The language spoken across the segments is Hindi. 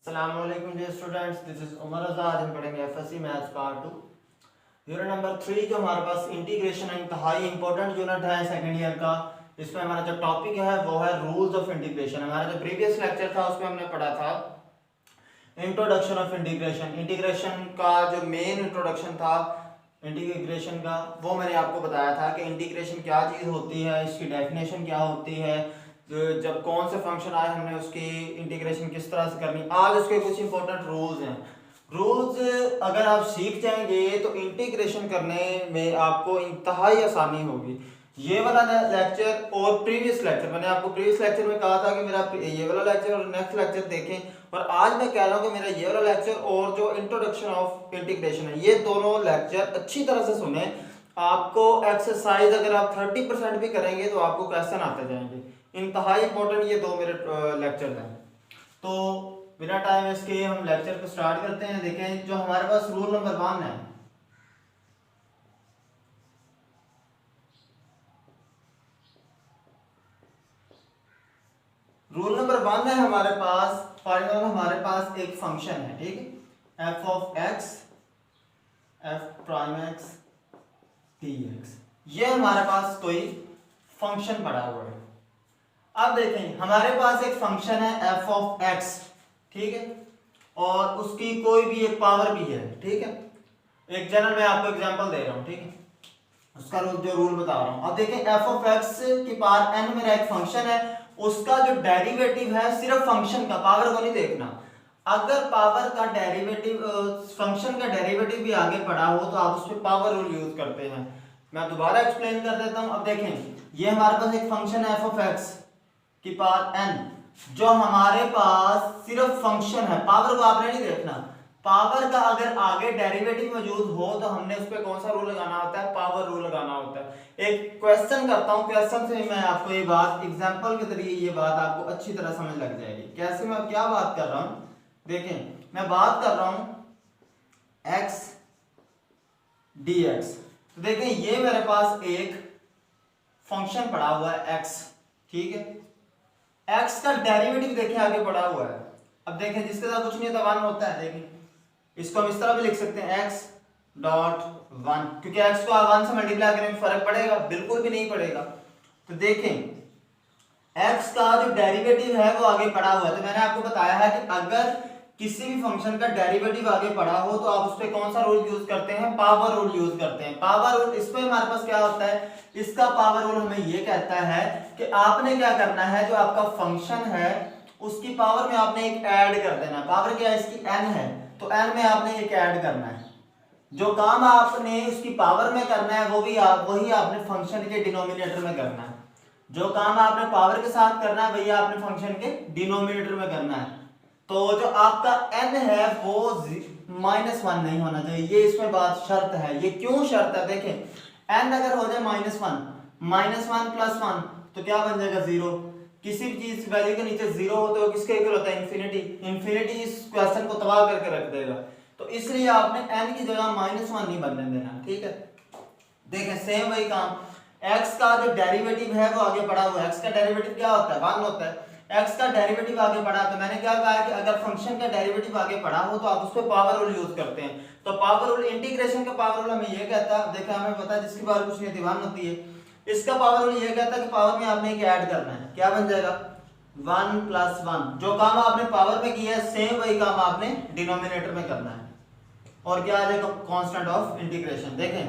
अस्सलामुअलैकुम dear students, this is Umar Raza. आज हम पढ़ेंगे FSc maths part 2 unit number 3 जो हमारे पास इंटीग्रेशन है, इंतहाई इंपॉर्टेंट यूनिट है सेकंड ईयर का। इसमें हमारा जो टॉपिक है वो है रूल्स ऑफ इंटीग्रेशन। हमारा जो प्रीवियस लेक्चर था उसमें हमने पढ़ा था इंट्रोडक्शन ऑफ इंटीग्रेशन। इंटीग्रेशन का जो मेन इंट्रोडक्शन था इंटीग्रेशन का, वो मैंने आपको बताया था कि इंटीग्रेशन क्या चीज़ होती है, इसकी डेफिनेशन क्या होती है, जब कौन से फंक्शन आए हमने उसकी इंटीग्रेशन किस तरह से करनी। आज उसके कुछ इंपॉर्टेंट रूल्स हैं। रूल्स अगर आप सीख जाएंगे तो इंटीग्रेशन करने में आपको इंतहाई आसानी होगी। ये वाला लेक्चर और प्रीवियस लेक्चर, मैंने आपको प्रीवियस लेक्चर में कहा था कि मेरा ये वाला लेक्चर और नेक्स्ट लेक्चर देखें, और आज मैं कह रहा हूँ कि मेरा ये वाला लेक्चर और जो इंट्रोडक्शन ऑफ इंटीग्रेशन है, ये दोनों लेक्चर अच्छी तरह से सुने। आपको एक्सरसाइज अगर आप 30% भी करेंगे तो आपको क्वेश्चन आते जाएंगे। इंतहाई इंपॉर्टेंट ये दो मेरे लेक्चर हैं। तो बिना टाइम वेस्ट किए हम लेक्चर को स्टार्ट करते हैं। देखें, जो हमारे पास रूल नंबर 1 है, रूल नंबर 1 है हमारे पास, फॉर एग्जाम्पल हमारे पास एक फंक्शन है, ठीक है, F of x, F prime x D x. ये हमारे पास कोई फंक्शन पड़ा हुआ है। अब देखें, हमारे पास एक फंक्शन है एफ ऑफ एक्स, ठीक है, और उसकी कोई भी एक पावर भी है, ठीक है। एक जनरल मैं आपको एग्जांपल दे रहा हूं, ठीक है, उसका जो रूल बता रहा हूं। अब देखें, एफ ऑफ एक्स की पावर एन मेरा एक फंक्शन है, उसका जो डेरिवेटिव है सिर्फ फंक्शन का, पावर को नहीं देखना। अगर पावर का डेरिवेटिव, फंक्शन का डेरिवेटिव भी आगे पड़ा हो तो आप उस पर पावर रूल यूज करते हैं। मैं दोबारा एक्सप्लेन कर देता हूं। अब देखें, ये हमारे पास एक फंक्शन है एफ ऑफ एक्स की पावर n, जो हमारे पास सिर्फ फंक्शन है, पावर को आपने नहीं देखना। पावर का अगर आगे डेरिवेटिव मौजूद हो तो हमने उस पर कौन सा रूल लगाना होता है? पावर रूल लगाना होता है। एक क्वेश्चन करता हूं, क्वेश्चन से मैं आपको ये बात एग्जांपल के जरिए ये बात आपको अच्छी तरह समझ लग जाएगी। कैसे, मैं क्या बात कर रहा हूं? देखें, मैं बात कर रहा हूं x dx। तो देखें, ये मेरे पास एक फंक्शन पड़ा हुआ है x, ठीक है। x का डेरिवेटिव देखें आगे पड़ा हुआ है। अब देखें, जिसके साथ कुछ नहीं होता 1 होता है। देखें, इसको हम इस तरह भी लिख सकते हैं x डॉट 1, क्योंकि x को 1 से मल्टीप्लाई करने में फर्क पड़ेगा? बिल्कुल भी नहीं पड़ेगा। तो देखें, x का जो डेरिवेटिव है वो आगे पड़ा हुआ है। तो मैंने आपको बताया है कि अगर किसी भी फंक्शन का डेरिवेटिव आगे पड़ा हो तो आप उस पर कौन सा रूल यूज करते हैं? पावर रूल यूज करते हैं। पावर रूल, इसमें हमारे पास क्या होता है, इसका पावर रूल हमें ये कहता है कि आपने क्या करना है, जो आपका फंक्शन है उसकी पावर में आपने एक ऐड कर देना। पावर क्या है इसकी? n है, तो n में आपने एक ऐड करना है। जो काम आपने उसकी पावर में करना है वही आपने फंक्शन के डिनोमिनेटर में करना है। जो काम आपने पावर के साथ करना है वही आपने फंक्शन के डिनोमिनेटर में करना है। तो जो आपका n है वो -1 नहीं होना चाहिए, ये इसमें बात शर्त है। ये क्यों शर्त है? देखें, n अगर हो जाए -1 प्लस 1 तो क्या बन जाएगा? 0। किसी भी चीज वैल्यू के नीचे 0 हो तो किसके इक्वल होता है? इंफिनिटी। इंफिनिटी इस क्वेश्चन को तबाह करके रख देगा। तो इसलिए आपने n की जगह -1 नहीं बनने देना, ठीक है। देखें, सेम वही काम, x का जो डेरिवेटिव है वो आगे पड़ा हुआ है। x का डेरिवेटिव क्या होता है? 1 होता है। x का डेरिवेटिव आगे पड़ा, तो मैंने क्या कहा कि अगर फंक्शन का डेरिवेटिव आगे पड़ा हो तो आप उस पर पावर रूल यूज करते हैं। तो पावर रूल, इंटीग्रेशन का पावर रूल हमें ये कहता है, देखा हमें पता है जिसकी पावर कुछ नहीं दीवान होती है, इसका पावर रूल ये कहता है कि पावर में आपने एक ऐड करना है। क्या बन जाएगा? 1 प्लस 1। जो काम आपने पावर में किया है सेम वही काम आपने डिनोमिनेटर में करना है। और क्या आ जाएगा? Constant of integration. देखें,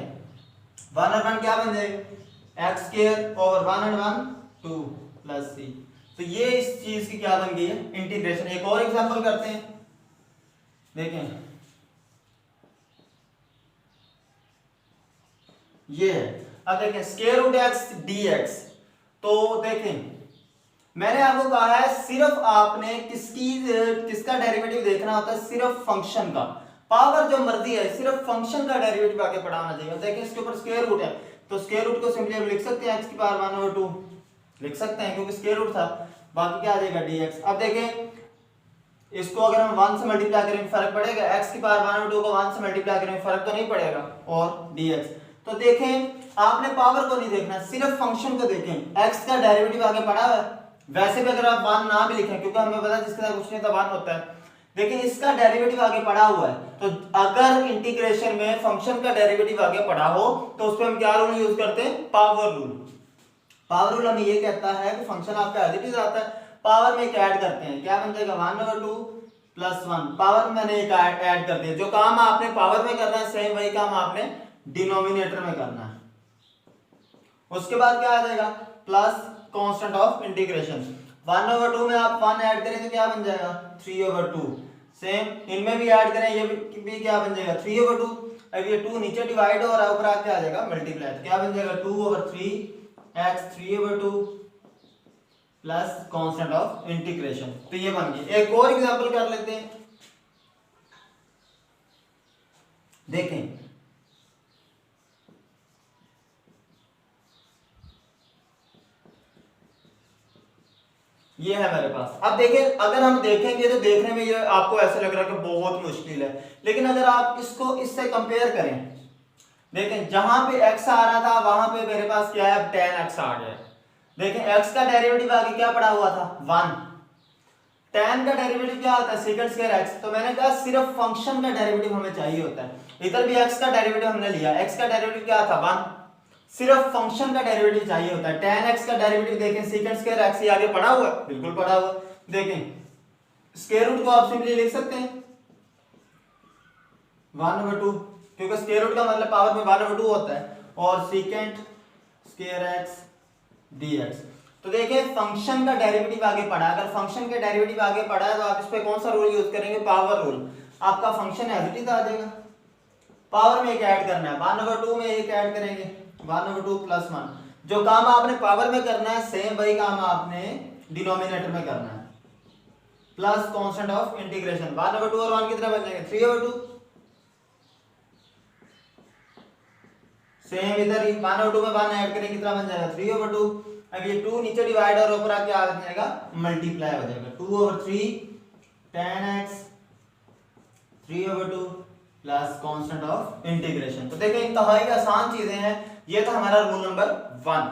1 और 1 क्या बन जाएगा? x स्क्वायर ओवर 1 और 1 2 प्लस c। तो ये इस चीज की क्या बन गई है? इंटीग्रेशन। एक और एग्जांपल करते हैं। देखें, ये है। अब देखें, स्क्वायर रूट x dx। तो देखें, मैंने आपको कहा है सिर्फ आपने किसका डेरिवेटिव देखना होता है? सिर्फ फंक्शन का। पावर जो मर्जी है, सिर्फ फंक्शन का डेरिवेटिव आगे पढ़ाना चाहिए। देखिए, इसके ऊपर स्क्वायर रूट है तो स्क्वायर रूट को सिंपली हम लिख सकते हैं x की पावर 1 over 2 लिख सकते हैं, क्योंकि स्क्वायर रूट था। बाकी क्या आ जाएगा? dx। अब देखें, इसको अगर हम 1 से मल्टीप्लाई करें फर्क पड़ेगा? x की पावर 1 over 2 को 1 से मल्टीप्लाई करें फर्क तो नहीं पड़ेगा। और dx, तो देखें, आपने पावर को नहीं देखना, सिर्फ फंक्शन को देखें। x का डेरिवेटिव आगे पड़ा हुआ है। वैसे भी अगर आप 1 ना भी लिखें, क्योंकि हमें पता है जिसके साथ कुछ नहीं था 1 होता है। देखिए इसका डेरिवेटिव आगे पड़ा हुआ है, तो अगर इंटीग्रेशन में फंक्शन का डेरिवेटिव आगे पड़ा हो तो उस पर हम क्या रूल यूज करते हैं, पावर रूल। पावर रूल हमें ये कहता है कि फंक्शन आपका एज इट इज आता है, पावर में एक ऐड करते हैं, क्या बन जाएगा 1/2 + 1, पावर में मैंने एक ऐड कर दिया। जो काम आपने पावर में करना है सेम वही काम आपने डिनोमिनेटर में करना है। उसके बाद क्या आ जाएगा, प्लस कांस्टेंट ऑफ इंटीग्रेशन, 1/2 में आप 1 ऐड करें तो क्या बन जाएगा 3/2, सेम इनमें भी ऐड करें, ये भी क्या बन जाएगा 3/2। अब ये 2 नीचे डिवाइड हो रहा है, ऊपर आके आ जाएगा मल्टीप्लाई, तो क्या बन जाएगा 2/3x 3/2 plus constant of integration. तो ये बन गई। एक और एग्जांपल कर लेते हैं, देखें ये है मेरे पास। अब देखिए अगर हम देखेंगे तो देखने में ये आपको ऐसा लग रहा है कि बहुत मुश्किल है, लेकिन अगर आप इसको इससे कंपेयर करें, देखें जहां पे x आ रहा था वहां पे मेरे पास क्या है 10x आ गया। देखें x का डेरिवेटिव आगे क्या पड़ा हुआ था 1, tan का डेरिवेटिव क्या होता है सेकंड स्क्वायर x, तो मैंने कहा सिर्फ फंक्शन का डेरिवेटिव हमें चाहिए होता है। इधर भी x का डेरिवेटिव हमने लिया, x का डेरिवेटिव क्या था 1, सिर्फ फंक्शन का डेरिवेटिव चाहिए होता है। tan x का डेरिवेटिव देखें सेकंड स्क्वायर x ये आगे पड़ा हुआ है, बिल्कुल पड़ा हुआ। देखें स्क्वायर रूट को आप सिंपली लिख सकते हैं 1/2, क्योंकि स्क्वायर रूट का मतलब पावर में 1/2 होता है, और सेकंड स्क्वायर x dx। तो देखिए फंक्शन का डेरिवेटिव आगे पड़ा, अगर फंक्शन के डेरिवेटिव आगे पड़ा है तो आप इस पे कौन सा रूल यूज करेंगे, पावर रूल। आपका फंक्शन एज इट इज आ जाएगा, पावर में एक ऐड करना है 1/2 में एक ऐड करेंगे 1/2 + 1, जो काम आपने पावर में करना है सेम वही काम आपने डिनोमिनेटर में करना है, प्लस कांस्टेंट ऑफ इंटीग्रेशन 1/2 और 1 कितना बन जाएगा 3/2, सेम इधर ही 1/2 में 1 ऐड करें कितना बन जाएगा 3/2। अब ये 2 नीचे डिवाइड और ऊपर आके आ जाएगा मल्टीप्लाई हो जाएगा 2/3 10x 3/2 plus constant of integration. तो देखिए इंतहाई आसान चीजें हैं, ये था हमारा रूल नंबर 1।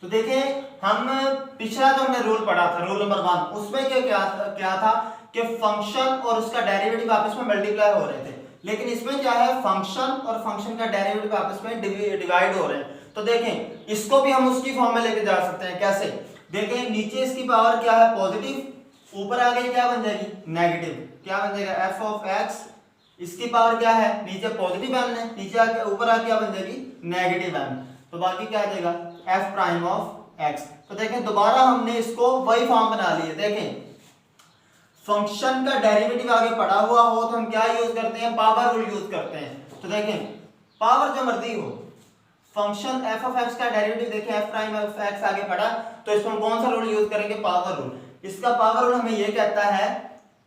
तो देखिए हम पिछला जो हमने रूल पढ़ा था रूल नंबर 1, उसमें क्या था कि फंक्शन और उसका डेरिवेटिव आपस में मल्टीप्लाई हो रहे थे, लेकिन इसमें क्या है फंक्शन और फंक्शन का डेरिवेटिव आपस में डिवाइड हो रहे हैं। तो देखें इसको भी हम उसकी फॉर्म में लेके जा सकते हैं, कैसे देखें नीचे इसकी पावर क्या है पॉजिटिव, ऊपर आ गई क्या बन जाएगी नेगेटिव, क्या बन जाएगा f(x), इसकी पावर क्या है नीचे पॉजिटिव n है, नीचे आके ऊपर आके क्या बन जाएगी नेगेटिव n, तो बाकी क्या आ जाएगा f'(x). तो देखें दोबारा हमने इसको वही फॉर्म बना लिए। देखें फंक्शन का डेरिवेटिव आगे पड़ा हुआ हो तो हम क्या यूज करते हैं पावर रूल यूज करते हैं। तो देखें पावर जो मर्जी हो, फंक्शन f(x) का डेरिवेटिव देखें f'(x) आगे पड़ा तो इसमें हम कौन सा रूल यूज करेंगे पावर रूल। इसका पावर रूल हमें यह कहता है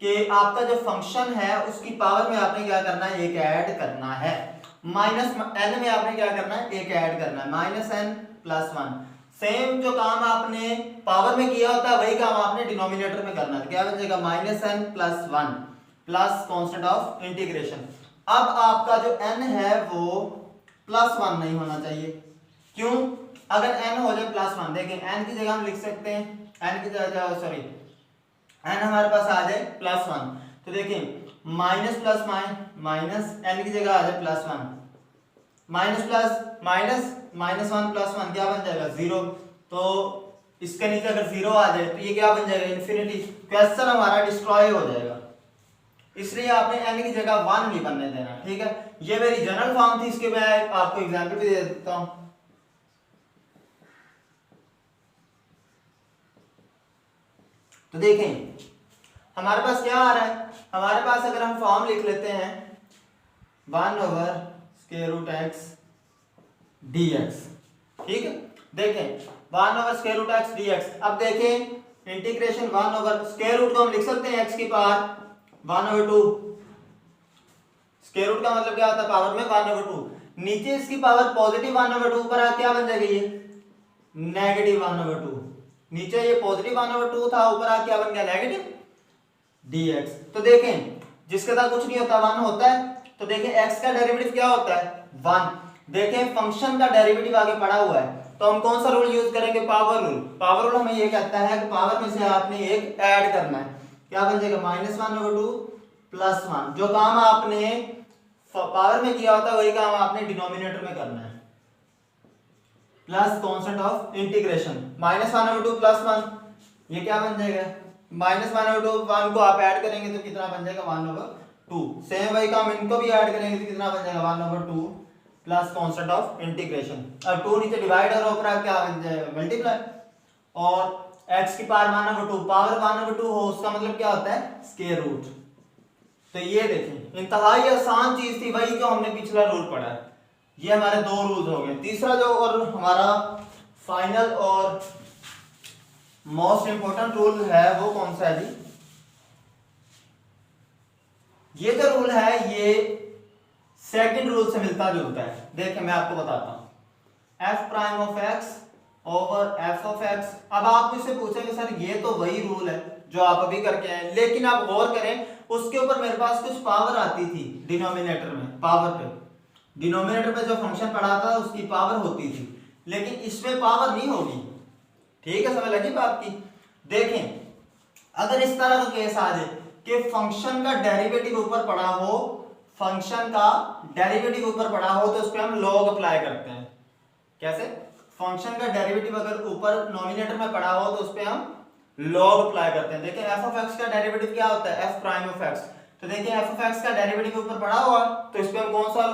कि आपका जो फंक्शन है उसकी पावर में आपने क्या करना है एक ऐड करना है, माइनस n में आपने क्या करना है एक ऐड करना है -n+1। सेम जो काम आपने पावर में किया होता है वही काम आपने डिनोमिनेटर में करना है, क्या बन जाएगा -n+1 plus constant of integration. अब आपका जो n है वो +1 नहीं होना चाहिए, क्यों, अगर n हो जाए +1, देखें n की जगह हम लिख सकते हैं n की जगह सॉरी n हमारे पास आ जाए +1, तो देखिए माइनस प्लस माइनस n की जगह आ जाए +1, माइनस प्लस माइनस -1 + 1 क्या बन जाएगा 0, तो इसके नीचे अगर 0 आ जाए तो ये क्या बन जाएगा इन्फिनिटी, क्वेश्चन हमारा डिस्ट्रॉय हो जाएगा। इसलिए आपने n की जगह 1 नहीं बनने देना, ठीक है। ये मेरी जनरल फॉर्म थी, इसके मैं आपको एग्जांपल भी दे देता हूं। तो देखें हमारे पास क्या आ रहा है, हमारे पास अगर हम फॉर्म लिख लेते हैं 1/√x dx, ठीक है। देखें 1 over square root x dx। अब देखें इंटीग्रेशन 1 ओवर स्क्वायर रूट को हम लिख सकते हैं x की पावर 1 ओवर 2। स्क्वायर रूट का मतलब क्या होता है, पावर में 1 ओवर 2। नीचे इसकी पावर पॉजिटिव 1 ओवर 2, ऊपर आ क्या बन जाएगा ये नेगेटिव 1 ओवर 2। नीचे ये पॉजिटिव 1 ओवर 2 था, ऊपर आ क्या बन गया नेगेटिव dx। तो देखें जिसके साथ कुछ नहीं होता 1 होता है, तो देखें x का डेरिवेटिव क्या होता है 1। देखें फंक्शन का डेरिवेटिव आगे पड़ा हुआ है, तो हम कौन सा रूल यूज करेंगे, पावर रूल। पावर रूल हमें ये कहता है कि पावर में से आपने एक ऐड करना है, क्या बन जाएगा -1 ओवर 2 प्लस 1। जो काम आपने पावर में किया होता है वही काम आपने डिनोमिनेटर में करना है, plus constant of integration -1 over 2 plus 1, ये क्या बन जाएगा -1 ओवर 2। 1 को आप ऐड करेंगे तो कितना बन जाएगा 1 ओवर 2। सेम वही काम इनको भी ऐड करेंगे तो कितना बन जाएगा 1 over 2 plus constant of integration. अब 2 नीचे डिवाइड और ऊपर क्या बन जाएगा मल्टीप्लाई, और x की पावर 1 ओवर 2, पावर 1 ओवर 2 हो उसका मतलब क्या होता है स्क्वायर रूट। तो ये देखें इंतहाई आसान चीज थी, वही जो हमने पिछला रूल पढ़ा है। ये हमारे दो रूल्स हो गए। तीसरा जो और हमारा फाइनल और मोस्ट इंपोर्टेंट रूल है वो कौन सा है जी, ये जो रूल है ये सेकंड रूल से मिलता जुलता है। देखिए मैं आपको बताता हूं, f prime of x over f of x। अब आप मुझसे पूछेंगे सर ये तो वही रूल है जो आप अभी करके आए, लेकिन आप गौर करें उसके ऊपर मेरे पास कुछ पावर आती थी डिनोमिनेटर में, पावर पे डिनोमिनेटर पे जो फंक्शन पढ़ा था उसकी पावर होती थी, लेकिन इसमें पावर नहीं होगी। ठीक है, समझ लगी बात की। देखें अगर इस तरह का केस आ जाए कि फंक्शन का डेरिवेटिव ऊपर पड़ा हो, फंक्शन का डेरिवेटिव ऊपर पड़ा हो तो उस पर हम लॉग अप्लाई करते हैं। कैसे, फंक्शन का डेरिवेटिव अगर ऊपर नॉमिनेटर में पड़ा हो तो उस पर हम लॉग अप्लाई करते हैं। देखिए f ऑफ x का डेरिवेटिव क्या होता है f प्राइम ऑफ x। तो देखिए f ऑफ x का डेरिवेटिव ऊपर पड़ा हुआ तो इस पे हम कौन सा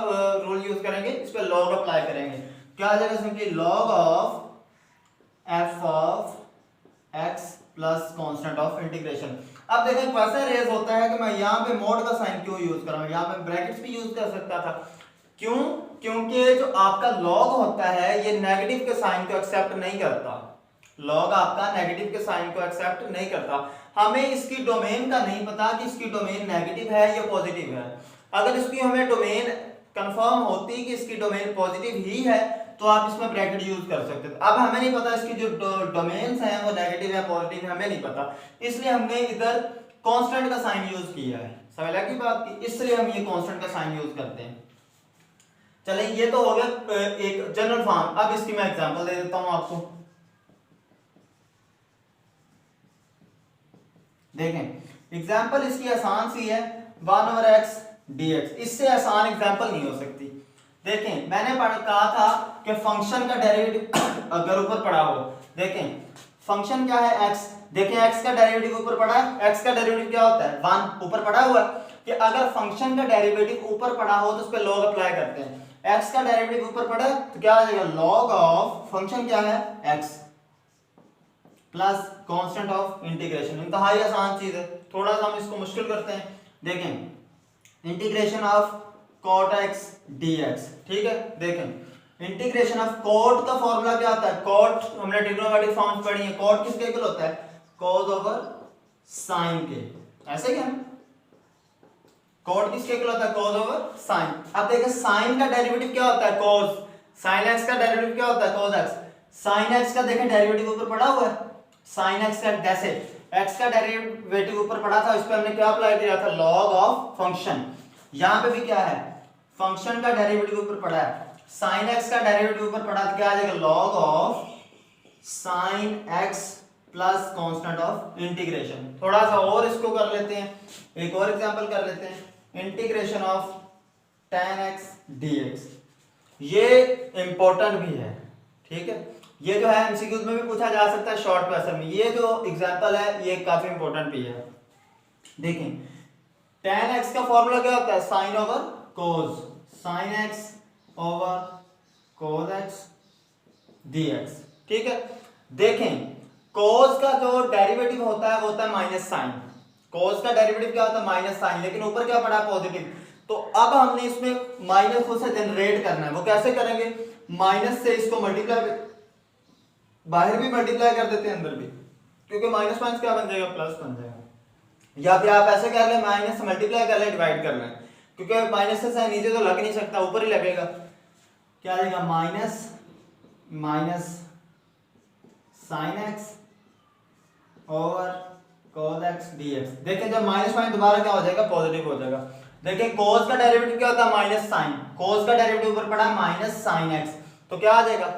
रूल यूज करेंगे, इस पे लॉग अप्लाई करेंगे। क्या आ जाएगा simply log of f of x plus constant of integration. अब देखें क्वेश्चन रेज होता है कि मैं यहाँ पे मोड का साइन क्यों यूज कर रहा हूँ, यहाँ पे ब्रैकेट्स भी यूज कर सकता था। क्यों, क्योंकि जो आपका लॉग होता है ये नेगेटिव के साइन को एक्सेप्ट नहीं करता। लॉग आपका नेगेटिव के साइन को एक्सेप्ट नहीं करता। हमें इसकी डोमेन का नहीं पता कि इसकी डोमेन नेगेटिव है या पॉजिटिव है। अगर इसकी हमें डोमेन कंफर्म होती कि इसकी डोमेन पॉजिटिव ही है तो आप इसमें ब्रैकेट यूज कर सकते थे। अब हमें नहीं पता इसकी जो डोमेन्स हैं वो नेगेटिव है पॉजिटिव है, हमें नहीं पता, इसलिए हमने इधर कांस्टेंट का साइन यूज किया है। समझ लगी बात की, इसलिए हम ये कांस्टेंट का साइन यूज करते हैं। चलिए ये तो हो गया एक जनरल फॉर्म। अब इसकी मैं एग्जांपल दे देता हूं आपको। देखें एग्जांपल इसकी आसान सी है 1 ओवर x dx, इससे आसान एग्जांपल नहीं हो सकती। देखें मैंने कहा था कि फंक्शन का डेरिवेटिव अगर ऊपर पड़ा हो, देखें फंक्शन क्या है x, देखें x का डेरिवेटिव ऊपर पड़ा है, x का डेरिवेटिव क्या होता है 1 ऊपर पड़ा हुआ है, कि अगर फंक्शन का डेरिवेटिव ऊपर पड़ा हो तो उस पर लॉग अप्लाई करते हैं। x का डेरिवेटिव ऊपर पड़ा तो क्या आ जाएगा लॉग ऑफ फंक्शन क्या है x plus constant of integration. इंतहाई आसान चीज है, थोड़ा सा हम इसको मुश्किल करते हैं। देखें integration of cot x dx, ठीक है। देखें इंटीग्रेशन ऑफ cot का फॉर्मूला क्या होता है, cot हमने ट्रिग्नोमेट्रिक फॉर्म्स पढ़ी है, cot किसके इक्वल होता है cos ओवर sin के, ऐसे क्या cot किसके इक्वल होता है cos ओवर sin। अब देखें sin का डेरिवेटिव क्या होता है cos, sin x का डेरिवेटिव क्या होता है cos x। sin x का देखें डेरिवेटिव ऊपर पड़ा हुआ है, sin x का जैसे x का डेरिवेटिव ऊपर पड़ा था, इस पे हमने क्या अप्लाई किया था log ऑफ फंक्शन। यहां पे भी क्या है फंक्शन का डेरिवेटिव ऊपर पड़ा है, sin x का डेरिवेटिव ऊपर पड़ा तो क्या आ जाएगा log of sin x plus constant of integration. थोड़ा सा और इसको कर लेते हैं, एक और एग्जांपल कर लेते हैं, integration of tan x dx। ये इंपॉर्टेंट भी है, ठीक है, ये जो है एमसीक्यूज में भी पूछा जा सकता है शॉर्ट क्वेश्चन में। ये जो एग्जांपल है ये काफी इंपॉर्टेंट भी है। देखें tan x का फॉर्मूला क्या होता है sin over cos, sin x over cos x dx, ठीक है। देखें cos का जो डेरिवेटिव होता है वो होता है माइनस साइन, cos का डेरिवेटिव क्या होता है माइनस साइन, लेकिन ऊपर क्या पड़ा है पॉजिटिव। तो अब हमने इसमें माइनस को से जनरेट करना है, वो कैसे करेंगे, माइनस से इसको मल्टीप्लाई बाहर भी मल्टीप्लाई कर देते हैं अंदर भी, क्योंकि माइनस माइनस क्या बन जाएगा, प्लस बन जाएगा। या फिर आप ऐसे कर लें, माइनस मल्टीप्लाई कर लें, डिवाइड कर लें, क्योंकि माइनस से साइन नीचे तो लग नहीं सकता, ऊपर ही लगेगा। क्या आ जाएगा, माइनस माइनस साइन एक्स और cos x dx। देखिए जब माइनस माइनस दोबारा क्या हो जाएगा, पॉजिटिव हो जाएगा। देखिए cos का डेरिवेटिव क्या होता है, माइनस साइन, cos का डेरिवेटिव ऊपर पड़ा माइनस साइन x, तो क्या आ जाएगा,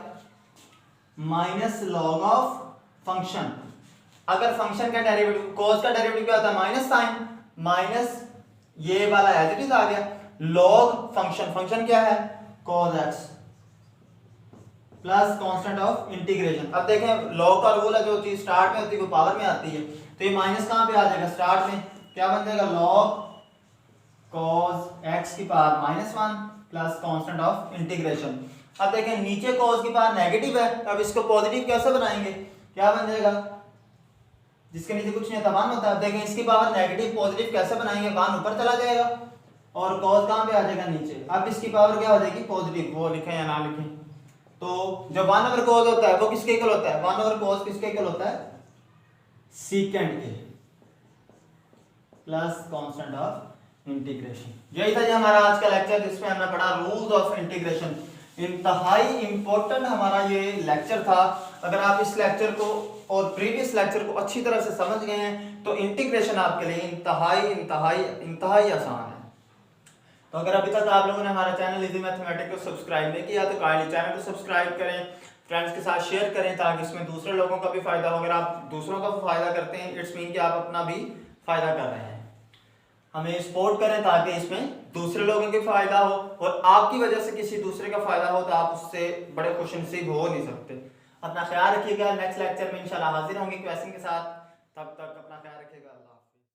माइनस लॉग ऑफ फंक्शन। अगर फंक्शन का डेरिवेटिव, cos का डेरिवेटिव क्या होता है, माइनस साइन, माइनस ये वाला एज इट इज आ गया, लॉग फंक्शन, फंक्शन क्या है, cos x plus constant of integration. अब देखें लॉग का रूल है, जो चीज स्टार्ट में होती है वो पावर में आती है, तो ये माइनस कहां पे आ जाएगा, स्टार्ट में। क्या बन जाएगा, लॉग cos x की power -1 plus constant of integration. अब देखें नीचे cos की पावर नेगेटिव है, अब इसको पॉजिटिव कैसे बनाएंगे, क्या बन जाएगा, जिसके नीचे कुछ नहीं होता 1 होता है। देखें इसकी पावर नेगेटिव पॉजिटिव कैसे बनाएंगे, 1 ऊपर चला जाएगा और cos कहां पे आ जाएगा, नीचे। अब इसकी पावर क्या हो जाएगी, पॉजिटिव, वो लिखें या ना लिखें। तो जब 1 ओवर cos होता है वो किसके इक्वल होता है, 1 ओवर cos किसके इक्वल होता है, सीकेंड के प्लस कांस्टेंट ऑफ इंटीग्रेशन। यही था जी हमारा आज का लेक्चर, जिसमें हमने पढ़ा रूल्स ऑफ इंटीग्रेशन। इंतहाई इंपॉर्टेंट हमारा ये लेक्चर था। अगर आप इस लेक्चर को और प्रीवियस लेक्चर को अच्छी तरह से समझ गए हैं तो इंटीग्रेशन आपके लिए इंतहाई इंतहाई इंतहाई आसान है। तो अगर अभी तक आप लोगों ने हमारा चैनल इजी मैथमेटिक्स को सब्सक्राइब नहीं किया तो काइंडली चैनल को सब्सक्राइब करें, फ्रेंड्स के साथ शेयर करें, ताकि इसमें दूसरे लोगों का भी फायदा हो। अगर आप दूसरों का फायदा करते हैं, इट्स मीन कि आप अपना भी फायदा कर रहे हैं। हमें सपोर्ट करें ताकि इसमें दूसरे लोगों के फायदा हो, और आपकी वजह से किसी दूसरे का फायदा हो तो आप उससे बड़े खुशनसीब हो नहीं सकते। अपना ख्याल रखिएगा। नेक्स्ट लेक्चर में इंशाल्लाह हाजिर होंगे क्वेश्चन के साथ। तब तक